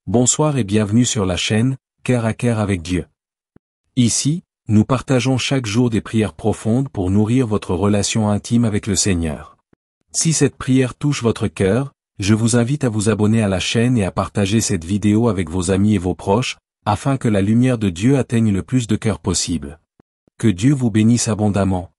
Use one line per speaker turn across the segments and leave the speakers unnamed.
Bonsoir et bienvenue sur la chaîne, Cœur à Cœur avec Dieu. Ici, nous partageons chaque jour des prières profondes pour nourrir votre relation intime avec le Seigneur. Si cette prière touche votre cœur, je vous invite à vous abonner à la chaîne et à partager cette vidéo avec vos amis et vos proches, afin que la lumière de Dieu atteigne le plus de cœurs possible. Que Dieu vous bénisse abondamment.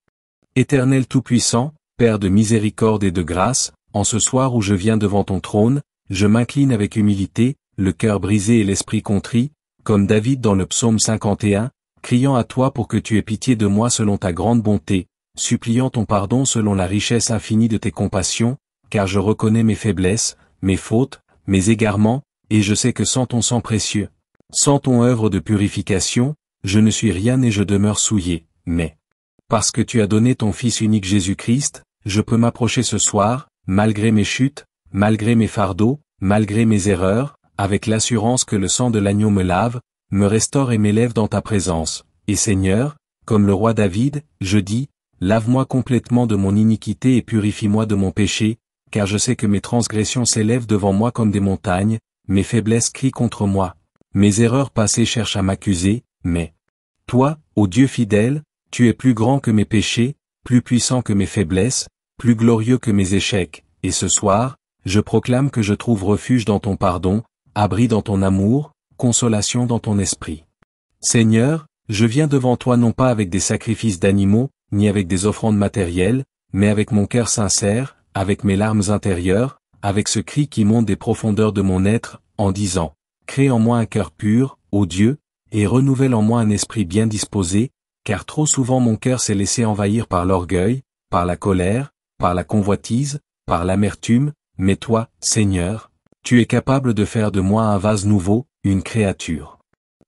Éternel Tout-Puissant, Père de miséricorde et de grâce, en ce soir où je viens devant ton trône, je m'incline avec humilité, le cœur brisé et l'esprit contrit, comme David dans le psaume 51, criant à toi pour que tu aies pitié de moi selon ta grande bonté, suppliant ton pardon selon la richesse infinie de tes compassions, car je reconnais mes faiblesses, mes fautes, mes égarements, et je sais que sans ton sang précieux, sans ton œuvre de purification, je ne suis rien et je demeure souillé, mais, parce que tu as donné ton Fils unique Jésus-Christ, je peux m'approcher ce soir, malgré mes chutes, malgré mes fardeaux, malgré mes erreurs, avec l'assurance que le sang de l'agneau me lave, me restaure et m'élève dans ta présence. Et Seigneur, comme le roi David, je dis, lave-moi complètement de mon iniquité et purifie-moi de mon péché, car je sais que mes transgressions s'élèvent devant moi comme des montagnes, mes faiblesses crient contre moi, mes erreurs passées cherchent à m'accuser, mais toi, ô Dieu fidèle, tu es plus grand que mes péchés, plus puissant que mes faiblesses, plus glorieux que mes échecs, et ce soir, je proclame que je trouve refuge dans ton pardon, abri dans ton amour, consolation dans ton esprit. Seigneur, je viens devant toi non pas avec des sacrifices d'animaux, ni avec des offrandes matérielles, mais avec mon cœur sincère, avec mes larmes intérieures, avec ce cri qui monte des profondeurs de mon être, en disant, crée en moi un cœur pur, ô Dieu, et renouvelle en moi un esprit bien disposé, car trop souvent mon cœur s'est laissé envahir par l'orgueil, par la colère, par la convoitise, par l'amertume, mais toi, Seigneur, tu es capable de faire de moi un vase nouveau, une créature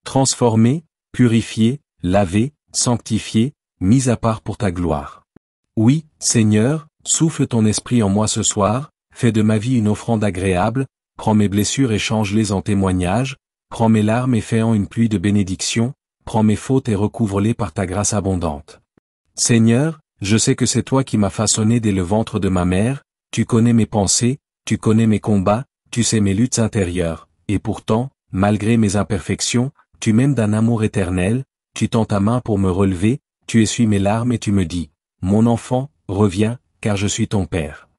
transformée, purifiée, lavée, sanctifiée, mise à part pour ta gloire. Oui, Seigneur, souffle ton esprit en moi ce soir, fais de ma vie une offrande agréable, prends mes blessures et change-les en témoignages, prends mes larmes et fais-en une pluie de bénédictions, prends mes fautes et recouvre-les par ta grâce abondante. Seigneur, je sais que c'est toi qui m'as façonné dès le ventre de ma mère, tu connais mes pensées, tu connais mes combats, tu sais mes luttes intérieures, et pourtant, malgré mes imperfections, tu m'aimes d'un amour éternel, tu tends ta main pour me relever, tu essuies mes larmes et tu me dis, mon enfant, reviens, car je suis ton Père.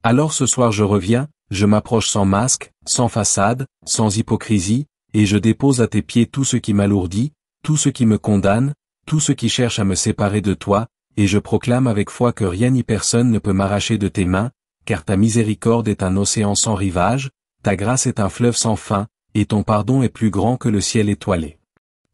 Alors ce soir je reviens, je m'approche sans masque, sans façade, sans hypocrisie, et je dépose à tes pieds tout ce qui m'alourdit, tout ce qui me condamne, tout ce qui cherche à me séparer de toi, et je proclame avec foi que rien ni personne ne peut m'arracher de tes mains, car ta miséricorde est un océan sans rivage, ta grâce est un fleuve sans fin, et ton pardon est plus grand que le ciel étoilé.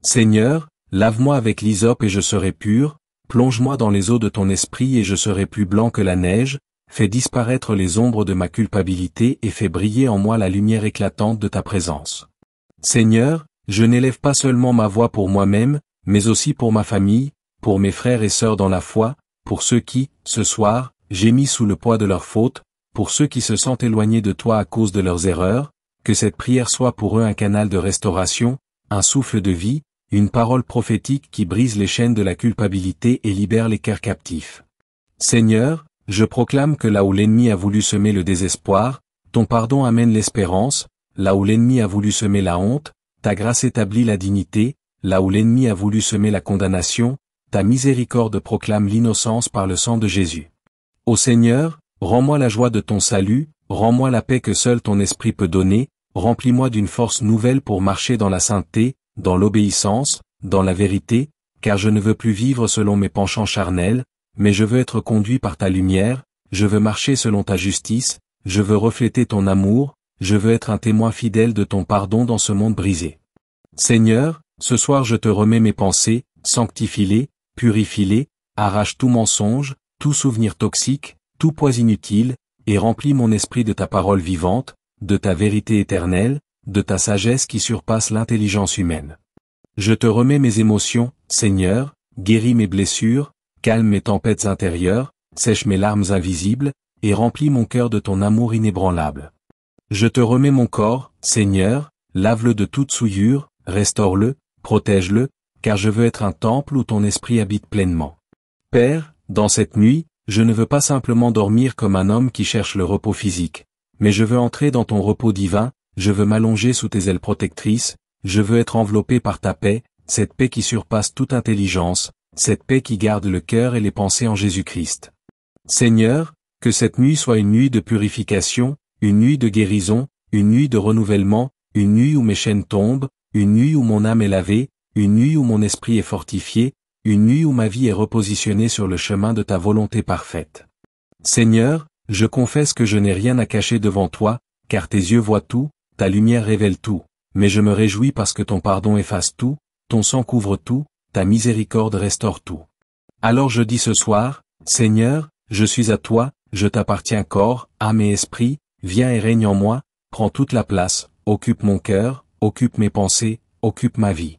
Seigneur, lave-moi avec l'hysope et je serai pur, plonge-moi dans les eaux de ton esprit et je serai plus blanc que la neige, fais disparaître les ombres de ma culpabilité et fais briller en moi la lumière éclatante de ta présence. Seigneur, je n'élève pas seulement ma voix pour moi-même, mais aussi pour ma famille, pour mes frères et sœurs dans la foi, pour ceux qui, ce soir, gémissent sous le poids de leurs fautes, pour ceux qui se sentent éloignés de toi à cause de leurs erreurs, que cette prière soit pour eux un canal de restauration, un souffle de vie, une parole prophétique qui brise les chaînes de la culpabilité et libère les cœurs captifs. Seigneur, je proclame que là où l'ennemi a voulu semer le désespoir, ton pardon amène l'espérance, là où l'ennemi a voulu semer la honte, ta grâce établit la dignité, là où l'ennemi a voulu semer la condamnation, ta miséricorde proclame l'innocence par le sang de Jésus. Ô Seigneur, rends-moi la joie de ton salut, rends-moi la paix que seul ton esprit peut donner, remplis-moi d'une force nouvelle pour marcher dans la sainteté, dans l'obéissance, dans la vérité, car je ne veux plus vivre selon mes penchants charnels, mais je veux être conduit par ta lumière, je veux marcher selon ta justice, je veux refléter ton amour, je veux être un témoin fidèle de ton pardon dans ce monde brisé. Seigneur, ce soir je te remets mes pensées, sanctifie-les, purifie-les, arrache tout mensonge, tout souvenir toxique, tout poids inutile, et remplis mon esprit de ta parole vivante, de ta vérité éternelle, de ta sagesse qui surpasse l'intelligence humaine. Je te remets mes émotions, Seigneur, guéris mes blessures, calme mes tempêtes intérieures, sèche mes larmes invisibles, et remplis mon cœur de ton amour inébranlable. Je te remets mon corps, Seigneur, lave-le de toute souillure, restaure-le, protège-le, car je veux être un temple où ton esprit habite pleinement. Père, dans cette nuit, je ne veux pas simplement dormir comme un homme qui cherche le repos physique, mais je veux entrer dans ton repos divin, je veux m'allonger sous tes ailes protectrices, je veux être enveloppé par ta paix, cette paix qui surpasse toute intelligence, cette paix qui garde le cœur et les pensées en Jésus-Christ. Seigneur, que cette nuit soit une nuit de purification, une nuit de guérison, une nuit de renouvellement, une nuit où mes chaînes tombent, une nuit où mon âme est lavée, une nuit où mon esprit est fortifié, une nuit où ma vie est repositionnée sur le chemin de ta volonté parfaite. Seigneur, je confesse que je n'ai rien à cacher devant toi, car tes yeux voient tout, ta lumière révèle tout, mais je me réjouis parce que ton pardon efface tout, ton sang couvre tout, ta miséricorde restaure tout. Alors je dis ce soir, Seigneur, je suis à toi, je t'appartiens corps, âme et esprit, viens et règne en moi, prends toute la place, occupe mon cœur, occupe mes pensées, occupe ma vie.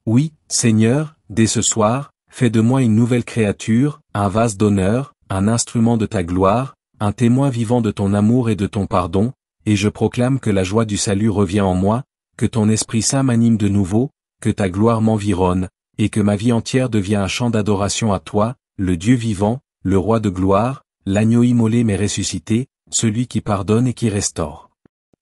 Oui, Seigneur, dès ce soir, fais de moi une nouvelle créature, un vase d'honneur, un instrument de ta gloire, un témoin vivant de ton amour et de ton pardon, et je proclame que la joie du salut revient en moi, que ton Esprit Saint m'anime de nouveau, que ta gloire m'environne, et que ma vie entière devient un chant d'adoration à toi, le Dieu vivant, le Roi de gloire, l'agneau immolé mais ressuscité, celui qui pardonne et qui restaure.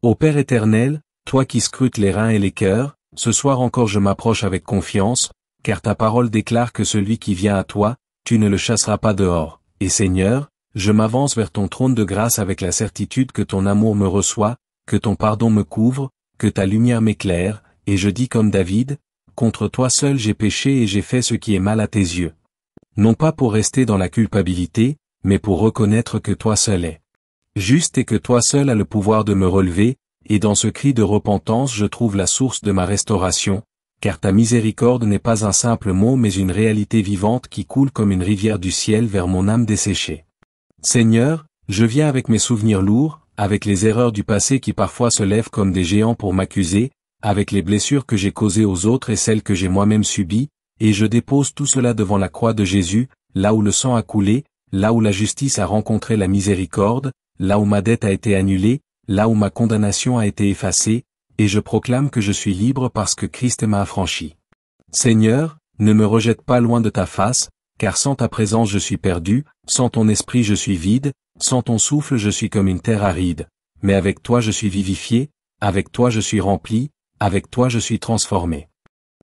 Ô Père éternel, toi qui scrutes les reins et les cœurs, ce soir encore je m'approche avec confiance, car ta parole déclare que celui qui vient à toi, tu ne le chasseras pas dehors. Et Seigneur, je m'avance vers ton trône de grâce avec la certitude que ton amour me reçoit, que ton pardon me couvre, que ta lumière m'éclaire, et je dis comme David, contre toi seul j'ai péché et j'ai fait ce qui est mal à tes yeux. Non pas pour rester dans la culpabilité, mais pour reconnaître que toi seul es juste et que toi seul as le pouvoir de me relever, et dans ce cri de repentance je trouve la source de ma restauration, car ta miséricorde n'est pas un simple mot mais une réalité vivante qui coule comme une rivière du ciel vers mon âme desséchée. Seigneur, je viens avec mes souvenirs lourds, avec les erreurs du passé qui parfois se lèvent comme des géants pour m'accuser, avec les blessures que j'ai causées aux autres et celles que j'ai moi-même subies, et je dépose tout cela devant la croix de Jésus, là où le sang a coulé, là où la justice a rencontré la miséricorde, là où ma dette a été annulée, là où ma condamnation a été effacée, et je proclame que je suis libre parce que Christ m'a affranchi. Seigneur, ne me rejette pas loin de ta face, car sans ta présence je suis perdu, sans ton esprit je suis vide, sans ton souffle je suis comme une terre aride, mais avec toi je suis vivifié, avec toi je suis rempli, avec toi je suis transformé.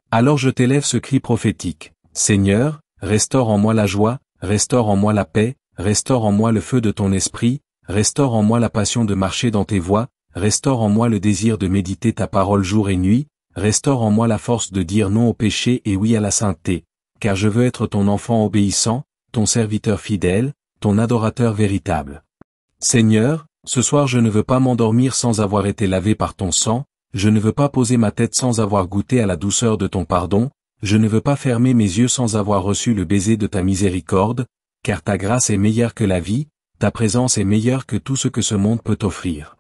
Alors je t'élève ce cri prophétique, Seigneur, restaure en moi la joie, restaure en moi la paix, restaure en moi le feu de ton esprit, restaure en moi la passion de marcher dans tes voies, restaure en moi le désir de méditer ta parole jour et nuit, restaure en moi la force de dire non au péché et oui à la sainteté, car je veux être ton enfant obéissant, ton serviteur fidèle, ton adorateur véritable. Seigneur, ce soir je ne veux pas m'endormir sans avoir été lavé par ton sang, je ne veux pas poser ma tête sans avoir goûté à la douceur de ton pardon, je ne veux pas fermer mes yeux sans avoir reçu le baiser de ta miséricorde, car ta grâce est meilleure que la vie, ta présence est meilleure que tout ce que ce monde peut offrir.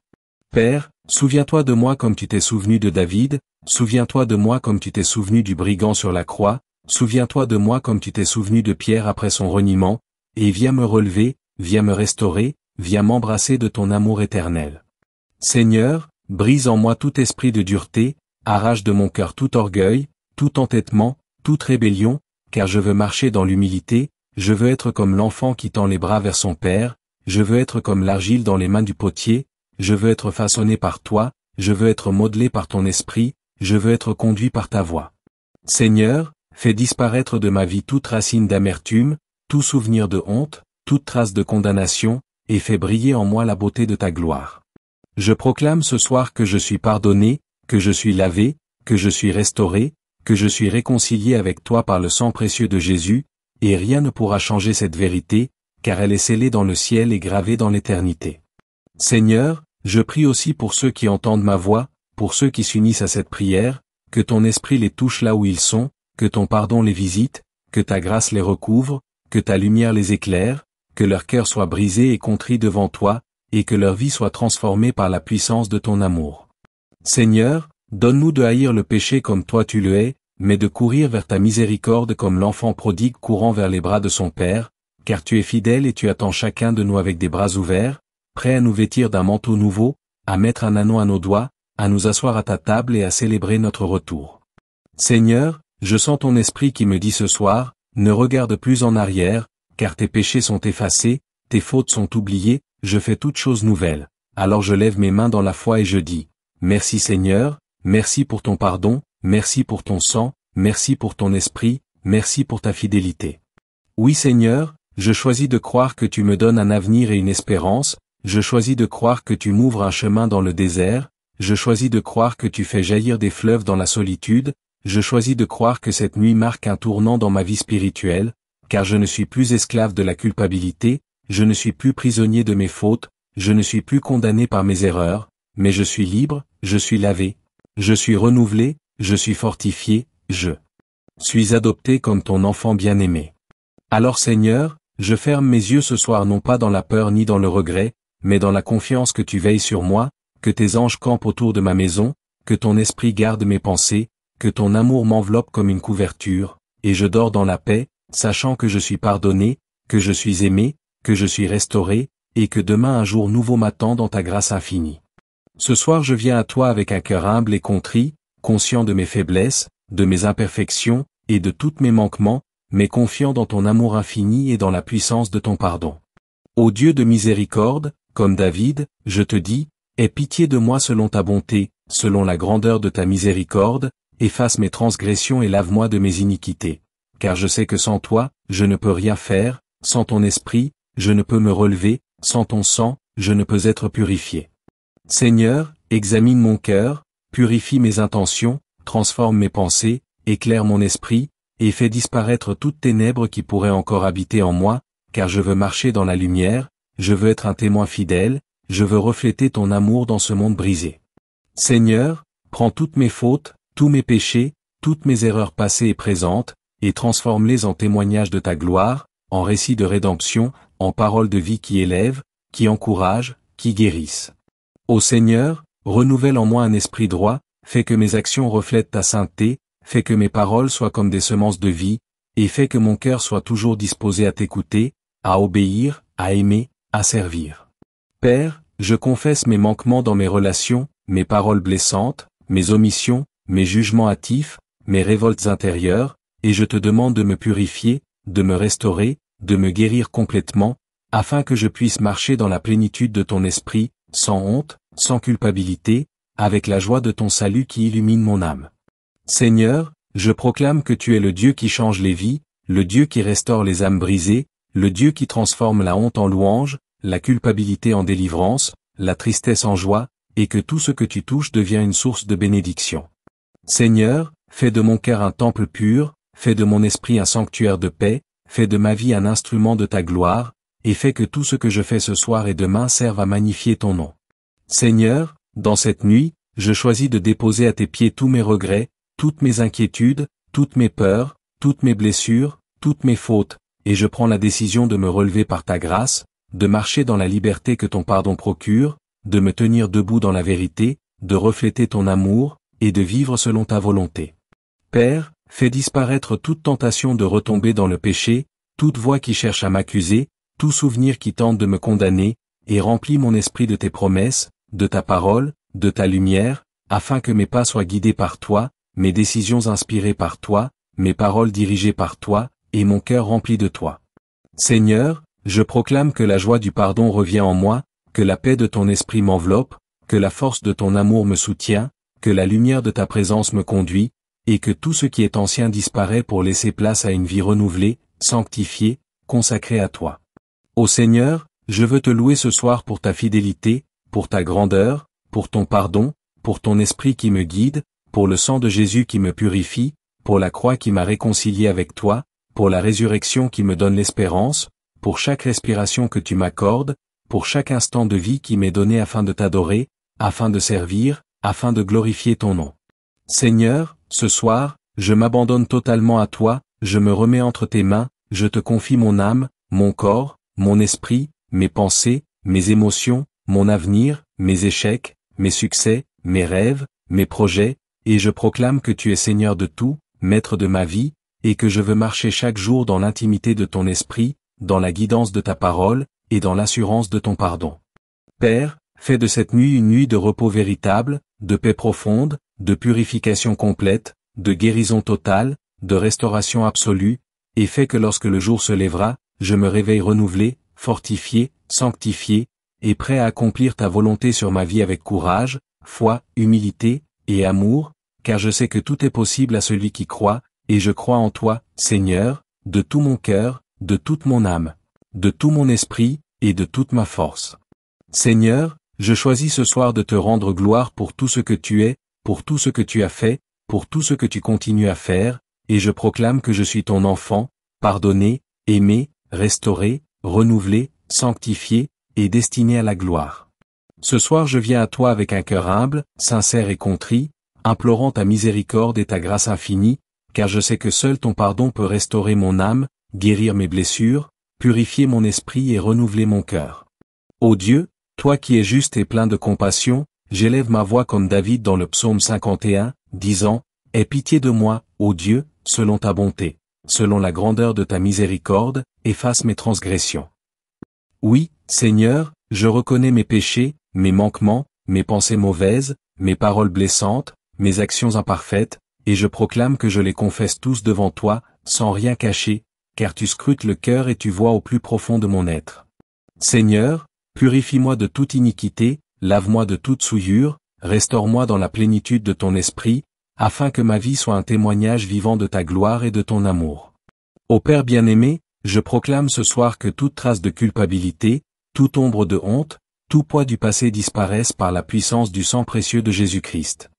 Père, souviens-toi de moi comme tu t'es souvenu de David, souviens-toi de moi comme tu t'es souvenu du brigand sur la croix, souviens-toi de moi comme tu t'es souvenu de Pierre après son reniement, et viens me relever, viens me restaurer, viens m'embrasser de ton amour éternel. Seigneur, brise en moi tout esprit de dureté, arrache de mon cœur tout orgueil, tout entêtement, toute rébellion, car je veux marcher dans l'humilité, je veux être comme l'enfant qui tend les bras vers son père, je veux être comme l'argile dans les mains du potier, je veux être façonné par toi, je veux être modelé par ton esprit, je veux être conduit par ta voix. Seigneur, fais disparaître de ma vie toute racine d'amertume, tout souvenir de honte, toute trace de condamnation, et fais briller en moi la beauté de ta gloire. Je proclame ce soir que je suis pardonné, que je suis lavé, que je suis restauré, que je suis réconcilié avec toi par le sang précieux de Jésus, et rien ne pourra changer cette vérité, car elle est scellée dans le ciel et gravée dans l'éternité. Seigneur, je prie aussi pour ceux qui entendent ma voix, pour ceux qui s'unissent à cette prière, que ton esprit les touche là où ils sont, que ton pardon les visite, que ta grâce les recouvre, que ta lumière les éclaire, que leur cœur soit brisé et contrit devant toi, et que leur vie soit transformée par la puissance de ton amour. Seigneur, donne-nous de haïr le péché comme toi tu le hais, mais de courir vers ta miséricorde comme l'enfant prodigue courant vers les bras de son Père, car tu es fidèle et tu attends chacun de nous avec des bras ouverts, prêt à nous vêtir d'un manteau nouveau, à mettre un anneau à nos doigts, à nous asseoir à ta table et à célébrer notre retour. Seigneur, je sens ton esprit qui me dit ce soir, ne regarde plus en arrière, car tes péchés sont effacés, tes fautes sont oubliées, je fais toutes choses nouvelles. Alors je lève mes mains dans la foi et je dis, merci Seigneur, merci pour ton pardon, merci pour ton sang, merci pour ton esprit, merci pour ta fidélité. Oui Seigneur, je choisis de croire que tu me donnes un avenir et une espérance, je choisis de croire que tu m'ouvres un chemin dans le désert, je choisis de croire que tu fais jaillir des fleuves dans la solitude, je choisis de croire que cette nuit marque un tournant dans ma vie spirituelle, car je ne suis plus esclave de la culpabilité, je ne suis plus prisonnier de mes fautes, je ne suis plus condamné par mes erreurs, mais je suis libre, je suis lavé, je suis renouvelé, je suis fortifié, je suis adopté comme ton enfant bien-aimé. Alors Seigneur, je ferme mes yeux ce soir non pas dans la peur ni dans le regret, mais dans la confiance que tu veilles sur moi, que tes anges campent autour de ma maison, que ton esprit garde mes pensées, que ton amour m'enveloppe comme une couverture, et je dors dans la paix, sachant que je suis pardonné, que je suis aimé, que je suis restauré, et que demain un jour nouveau m'attend dans ta grâce infinie. Ce soir je viens à toi avec un cœur humble et contrit, conscient de mes faiblesses, de mes imperfections, et de tous mes manquements, mais confiant dans ton amour infini et dans la puissance de ton pardon. Ô Dieu de miséricorde, comme David, je te dis, aie pitié de moi selon ta bonté, selon la grandeur de ta miséricorde, efface mes transgressions et lave-moi de mes iniquités. Car je sais que sans toi, je ne peux rien faire, sans ton esprit, je ne peux me relever, sans ton sang, je ne peux être purifié. Seigneur, examine mon cœur, purifie mes intentions, transforme mes pensées, éclaire mon esprit, et fais disparaître toute ténèbre qui pourrait encore habiter en moi, car je veux marcher dans la lumière, je veux être un témoin fidèle, je veux refléter ton amour dans ce monde brisé. Seigneur, prends toutes mes fautes, tous mes péchés, toutes mes erreurs passées et présentes, et transforme-les en témoignages de ta gloire, en récits de rédemption, en paroles de vie qui élèvent, qui encouragent, qui guérissent. Ô Seigneur, renouvelle en moi un esprit droit, fais que mes actions reflètent ta sainteté, fais que mes paroles soient comme des semences de vie, et fais que mon cœur soit toujours disposé à t'écouter, à obéir, à aimer, à servir. Père, je confesse mes manquements dans mes relations, mes paroles blessantes, mes omissions, mes jugements hâtifs, mes révoltes intérieures, et je te demande de me purifier, de me restaurer, de me guérir complètement, afin que je puisse marcher dans la plénitude de ton esprit, sans honte, sans culpabilité, avec la joie de ton salut qui illumine mon âme. Seigneur, je proclame que tu es le Dieu qui change les vies, le Dieu qui restaure les âmes brisées, le Dieu qui transforme la honte en louange, la culpabilité en délivrance, la tristesse en joie, et que tout ce que tu touches devient une source de bénédiction. Seigneur, fais de mon cœur un temple pur, fais de mon esprit un sanctuaire de paix, fais de ma vie un instrument de ta gloire, et fais que tout ce que je fais ce soir et demain serve à magnifier ton nom. Seigneur, dans cette nuit, je choisis de déposer à tes pieds tous mes regrets, toutes mes inquiétudes, toutes mes peurs, toutes mes blessures, toutes mes fautes, et je prends la décision de me relever par ta grâce, de marcher dans la liberté que ton pardon procure, de me tenir debout dans la vérité, de refléter ton amour, et de vivre selon ta volonté. Père, fais disparaître toute tentation de retomber dans le péché, toute voix qui cherche à m'accuser, tout souvenir qui tente de me condamner, et remplis mon esprit de tes promesses, de ta parole, de ta lumière, afin que mes pas soient guidés par toi, mes décisions inspirées par toi, mes paroles dirigées par toi, et mon cœur rempli de toi. Seigneur, je proclame que la joie du pardon revient en moi, que la paix de ton esprit m'enveloppe, que la force de ton amour me soutient, que la lumière de ta présence me conduit, et que tout ce qui est ancien disparaît pour laisser place à une vie renouvelée, sanctifiée, consacrée à toi. Ô Seigneur, je veux te louer ce soir pour ta fidélité, pour ta grandeur, pour ton pardon, pour ton esprit qui me guide, pour le sang de Jésus qui me purifie, pour la croix qui m'a réconcilié avec toi, pour la résurrection qui me donne l'espérance, pour chaque respiration que tu m'accordes, pour chaque instant de vie qui m'est donné afin de t'adorer, afin de servir, afin de glorifier ton nom. Seigneur, ce soir, je m'abandonne totalement à toi, je me remets entre tes mains, je te confie mon âme, mon corps, mon esprit, mes pensées, mes émotions, mon avenir, mes échecs, mes succès, mes rêves, mes projets, et je proclame que tu es Seigneur de tout, Maître de ma vie, et que je veux marcher chaque jour dans l'intimité de ton esprit, dans la guidance de ta parole, et dans l'assurance de ton pardon. Père, fais de cette nuit une nuit de repos véritable, de paix profonde, de purification complète, de guérison totale, de restauration absolue, et fais que lorsque le jour se lèvera, je me réveille renouvelé, fortifié, sanctifié, et prêt à accomplir ta volonté sur ma vie avec courage, foi, humilité, et amour, car je sais que tout est possible à celui qui croit, et je crois en toi, Seigneur, de tout mon cœur, de toute mon âme, de tout mon esprit, et de toute ma force. Seigneur, je choisis ce soir de te rendre gloire pour tout ce que tu es, pour tout ce que tu as fait, pour tout ce que tu continues à faire, et je proclame que je suis ton enfant, pardonné, aimé, restauré, renouvelé, sanctifié, et destiné à la gloire. Ce soir je viens à toi avec un cœur humble, sincère et contrit, implorant ta miséricorde et ta grâce infinie, car je sais que seul ton pardon peut restaurer mon âme, guérir mes blessures, purifier mon esprit et renouveler mon cœur. Ô Dieu, toi qui es juste et plein de compassion, j'élève ma voix comme David dans le psaume 51, disant, « Aie pitié de moi, ô Dieu, selon ta bonté, selon la grandeur de ta miséricorde, efface mes transgressions. » Oui, Seigneur, je reconnais mes péchés, mes manquements, mes pensées mauvaises, mes paroles blessantes, mes actions imparfaites, et je proclame que je les confesse tous devant toi, sans rien cacher, car tu scrutes le cœur et tu vois au plus profond de mon être. Seigneur, purifie-moi de toute iniquité, lave-moi de toute souillure, restaure-moi dans la plénitude de ton esprit, afin que ma vie soit un témoignage vivant de ta gloire et de ton amour. Ô Père bien-aimé, je proclame ce soir que toute trace de culpabilité, toute ombre de honte, tout poids du passé disparaissent par la puissance du sang précieux de Jésus-Christ.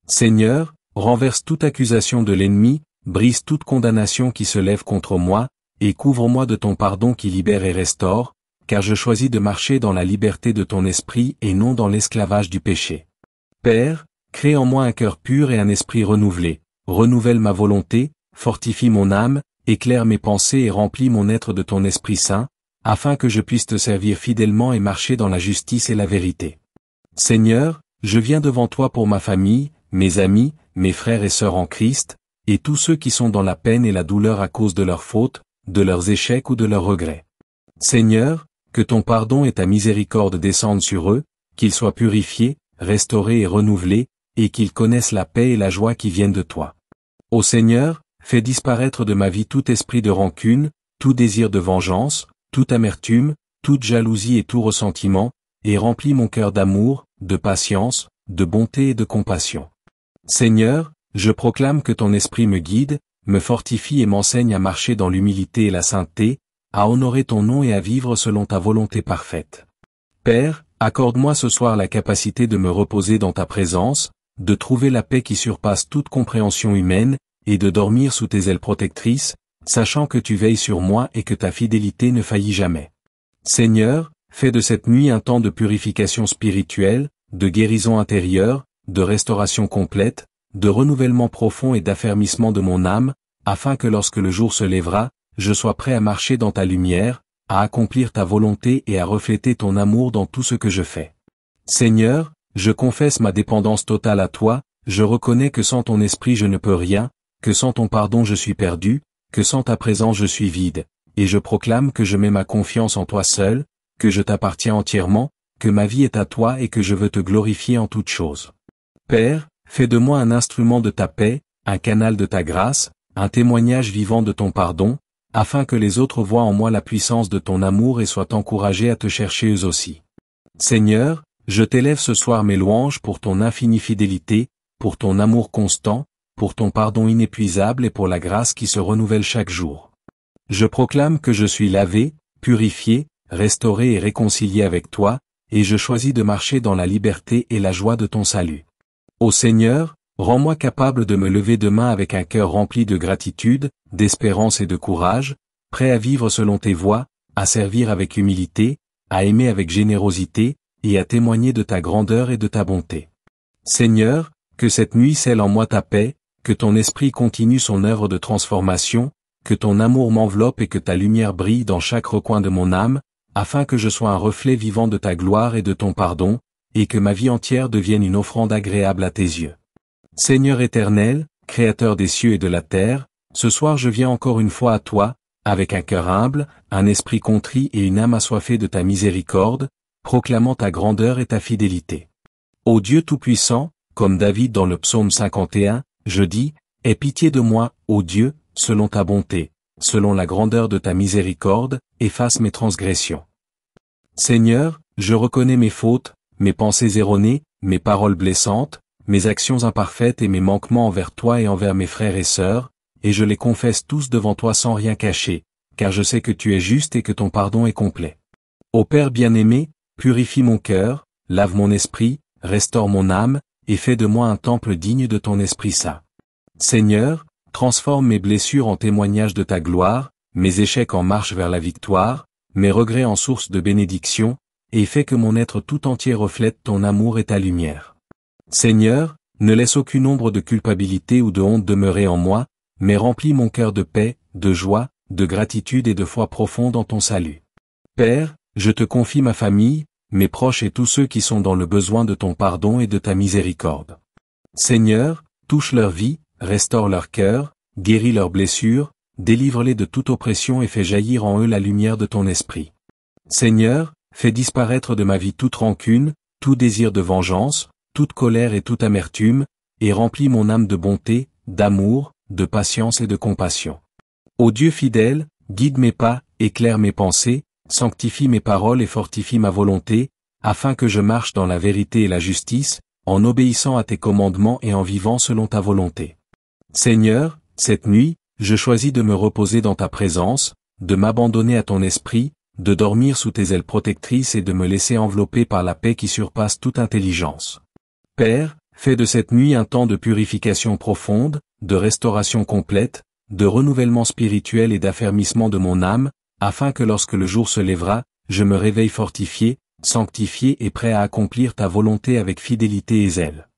Seigneur, renverse toute accusation de l'ennemi, brise toute condamnation qui se lève contre moi, et couvre-moi de ton pardon qui libère et restaure, car je choisis de marcher dans la liberté de ton esprit et non dans l'esclavage du péché. Père, crée en moi un cœur pur et un esprit renouvelé, renouvelle ma volonté, fortifie mon âme, éclaire mes pensées et remplis mon être de ton Esprit Saint, afin que je puisse te servir fidèlement et marcher dans la justice et la vérité. Seigneur, je viens devant toi pour ma famille, mes amis, mes frères et sœurs en Christ, et tous ceux qui sont dans la peine et la douleur à cause de leurs fautes, de leurs échecs ou de leurs regrets. Seigneur, que ton pardon et ta miséricorde descendent sur eux, qu'ils soient purifiés, restaurés et renouvelés, et qu'ils connaissent la paix et la joie qui viennent de toi. Ô Seigneur, fais disparaître de ma vie tout esprit de rancune, tout désir de vengeance, toute amertume, toute jalousie et tout ressentiment, et remplis mon cœur d'amour, de patience, de bonté et de compassion. Seigneur, je proclame que ton esprit me guide, me fortifie et m'enseigne à marcher dans l'humilité et la sainteté, à honorer ton nom et à vivre selon ta volonté parfaite. Père, accorde-moi ce soir la capacité de me reposer dans ta présence, de trouver la paix qui surpasse toute compréhension humaine, et de dormir sous tes ailes protectrices, sachant que tu veilles sur moi et que ta fidélité ne faillit jamais. Seigneur, fais de cette nuit un temps de purification spirituelle, de guérison intérieure, de restauration complète, de renouvellement profond et d'affermissement de mon âme, afin que lorsque le jour se lèvera, je sois prêt à marcher dans ta lumière, à accomplir ta volonté et à refléter ton amour dans tout ce que je fais. Seigneur, je confesse ma dépendance totale à toi, je reconnais que sans ton esprit je ne peux rien, que sans ton pardon je suis perdu, que sans ta présence je suis vide, et je proclame que je mets ma confiance en toi seul, que je t'appartiens entièrement, que ma vie est à toi et que je veux te glorifier en toutes choses. Père, fais de moi un instrument de ta paix, un canal de ta grâce, un témoignage vivant de ton pardon, afin que les autres voient en moi la puissance de ton amour et soient encouragés à te chercher eux aussi. Seigneur, je t'élève ce soir mes louanges pour ton infinie fidélité, pour ton amour constant, pour ton pardon inépuisable et pour la grâce qui se renouvelle chaque jour. Je proclame que je suis lavé, purifié, restauré et réconcilié avec toi, et je choisis de marcher dans la liberté et la joie de ton salut. Ô Seigneur, rends-moi capable de me lever demain avec un cœur rempli de gratitude, d'espérance et de courage, prêt à vivre selon tes voies, à servir avec humilité, à aimer avec générosité, et à témoigner de ta grandeur et de ta bonté. Seigneur, que cette nuit scelle en moi ta paix, que ton esprit continue son œuvre de transformation, que ton amour m'enveloppe et que ta lumière brille dans chaque recoin de mon âme, afin que je sois un reflet vivant de ta gloire et de ton pardon, et que ma vie entière devienne une offrande agréable à tes yeux. Seigneur éternel, Créateur des cieux et de la terre, ce soir je viens encore une fois à toi, avec un cœur humble, un esprit contrit et une âme assoiffée de ta miséricorde, proclamant ta grandeur et ta fidélité. Ô Dieu Tout-Puissant, comme David dans le psaume 51, je dis, aie pitié de moi, ô Dieu, selon ta bonté, selon la grandeur de ta miséricorde, efface mes transgressions. Seigneur, je reconnais mes fautes, mes pensées erronées, mes paroles blessantes, mes actions imparfaites et mes manquements envers toi et envers mes frères et sœurs, et je les confesse tous devant toi sans rien cacher, car je sais que tu es juste et que ton pardon est complet. Ô Père bien-aimé, purifie mon cœur, lave mon esprit, restaure mon âme, et fais de moi un temple digne de ton Esprit Saint. Seigneur, transforme mes blessures en témoignage de ta gloire, mes échecs en marche vers la victoire, mes regrets en source de bénédiction, et fais que mon être tout entier reflète ton amour et ta lumière. Seigneur, ne laisse aucune ombre de culpabilité ou de honte demeurer en moi, mais remplis mon cœur de paix, de joie, de gratitude et de foi profonde en ton salut. Père, je te confie ma famille, mes proches et tous ceux qui sont dans le besoin de ton pardon et de ta miséricorde. Seigneur, touche leur vie, restaure leur cœur, guéris leurs blessures, délivre-les de toute oppression et fais jaillir en eux la lumière de ton esprit. Seigneur, fais disparaître de ma vie toute rancune, tout désir de vengeance, toute colère et toute amertume, et remplis mon âme de bonté, d'amour, de patience et de compassion. Ô Dieu fidèle, guide mes pas, éclaire mes pensées, sanctifie mes paroles et fortifie ma volonté, afin que je marche dans la vérité et la justice, en obéissant à tes commandements et en vivant selon ta volonté. Seigneur, cette nuit, je choisis de me reposer dans ta présence, de m'abandonner à ton esprit, de dormir sous tes ailes protectrices et de me laisser envelopper par la paix qui surpasse toute intelligence. Père, fais de cette nuit un temps de purification profonde, de restauration complète, de renouvellement spirituel et d'affermissement de mon âme, afin que lorsque le jour se lèvera, je me réveille fortifié, sanctifié et prêt à accomplir ta volonté avec fidélité et zèle.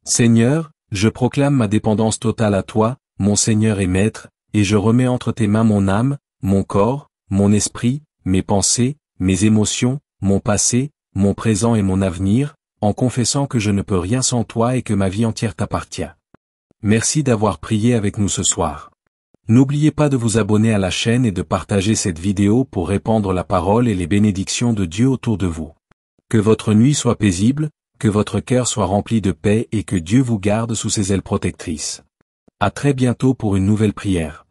Seigneur, je proclame ma dépendance totale à toi, mon Seigneur et Maître, et je remets entre tes mains mon âme, mon corps, mon esprit, mes pensées, mes émotions, mon passé, mon présent et mon avenir, en confessant que je ne peux rien sans toi et que ma vie entière t'appartient. Merci d'avoir prié avec nous ce soir. N'oubliez pas de vous abonner à la chaîne et de partager cette vidéo pour répandre la parole et les bénédictions de Dieu autour de vous. Que votre nuit soit paisible, que votre cœur soit rempli de paix et que Dieu vous garde sous ses ailes protectrices. À très bientôt pour une nouvelle prière.